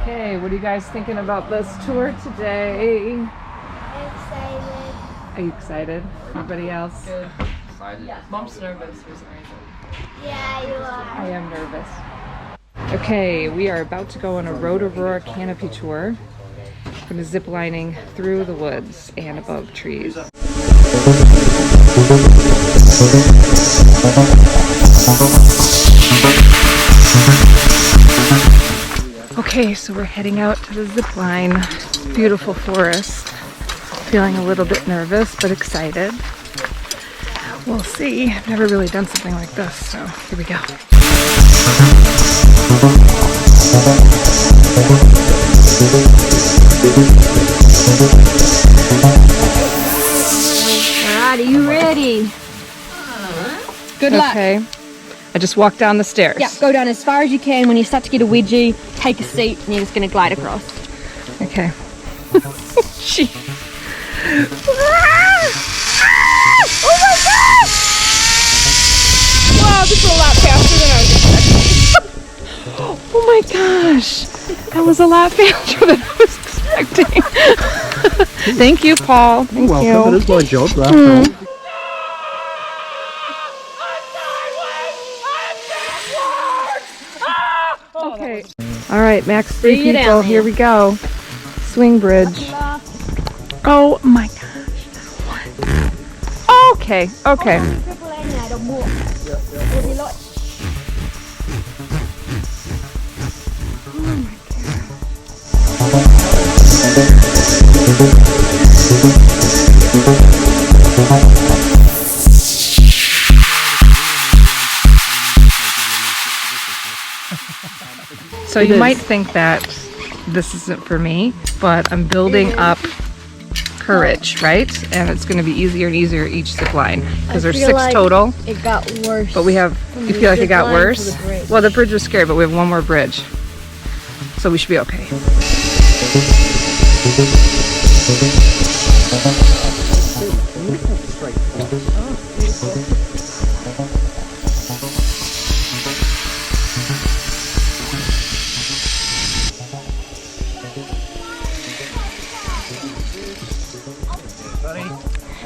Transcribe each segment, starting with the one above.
Okay, what are you guys thinking about this tour today? Excited. Are you excited? Everybody else? Good. Excited. Mom's nervous for some reason. Yeah, you I are. am nervous. Okay, we are about to go on a Rotorua Canopy tour. We're going to zip lining through the woods and above trees. Okay, so we're heading out to the zip line. Beautiful forest. Feeling a little bit nervous, but excited. We'll see. I've never really done something like this, so here we go. Alright, are you ready? Good luck. Okay. I just walked down the stairs. Yeah, go down as far as you can. When you start to get a wedgie, take a seat and you're just going to glide across. Okay. She. Oh my god! Wow, this is a lot faster than I was expecting. Oh my gosh. That was a lot faster than I was expecting. Thank you, Paul. Thank Welcome. you. It is my job. Okay. All right, max 3 See you down people. there. Here we go. Swing bridge. Oh my gosh. Okay. Okay. So you might think that this isn't for me, but I'm building up courage, right? And it's going to be easier and easier each zip line because there's 6 total. It got worse. But we have, you feel like it got worse? Well, the bridge was scary, but we have one more bridge. So we should be okay.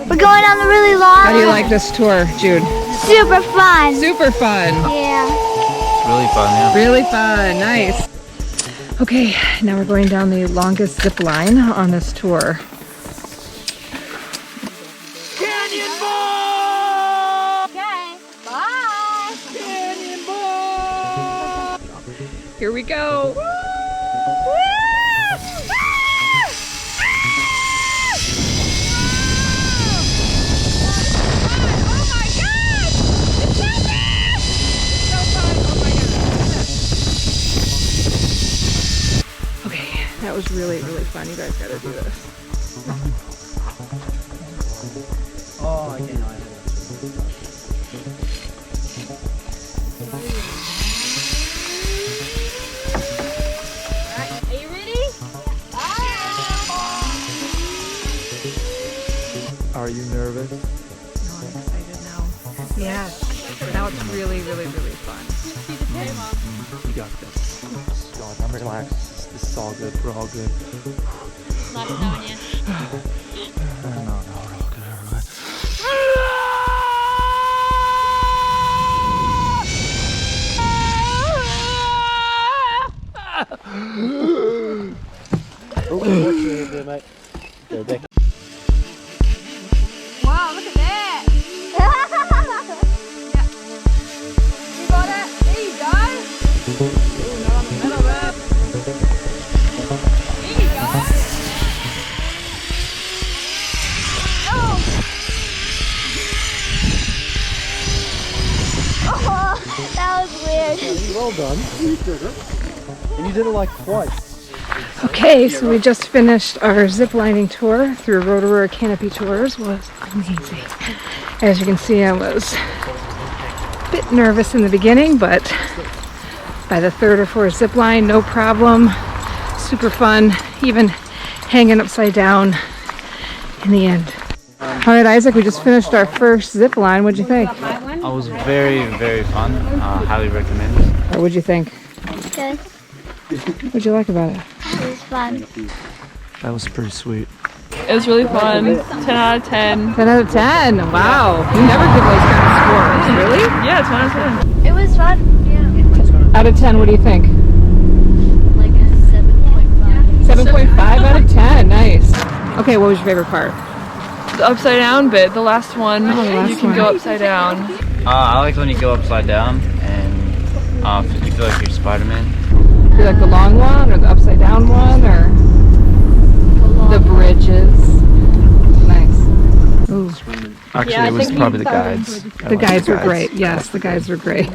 We're going on the really long. How do you like this tour, Jude? Super fun. Super fun. Yeah. Really fun, yeah. Really fun. Nice. Okay, now we're going down the longest zip line on this tour. Okay. Bye. Here we go. Okay, that was really, really fun. You guys gotta do this. Oh, I can know. Are you ready? Are you nervous? No, I'm excited now. Yes. Now it's really, really, really fun. You got this. God, I'm relaxed. This is all good. We're all good. Nice knowing you. No, we're all good. Everybody. Oh, what's your there, mate? Go back. Wow, look at that. Yeah. You got it. There you go. There you go. Oh, that was weird. Well done. You did it. And you did it like twice. Okay, so we just finished our zip lining tour through Rotorua Canopy Tours. Was amazing. As you can see, I was a bit nervous in the beginning, but by the 3rd or 4th zip line, no problem. Super fun, even hanging upside down in the end. All right, Isaac, we just finished our first zip line. What'd you think? It was very, very fun. Highly recommend. Or what'd you think? Okay. What'd you like about it? It was fun. That was pretty sweet. It was really fun. 10 out of 10. 10 out of 10. Wow. You never give those kind of scores. Really? Yeah, 10 out of 10. It was fun. Yeah. Out of 10, what do you think? Like a 7.5. 7.5 out of 10. Nice. Okay, what was your favorite part? The upside down bit, the last one. the last you can one. go upside down. I like when you go upside down and you feel like you're Spider-Man. Do you like the long one or the upside down one or the bridges? Nice. Ooh. Actually, Yeah, I it was think probably we the guides. The guides were great. Yes, the guides were great.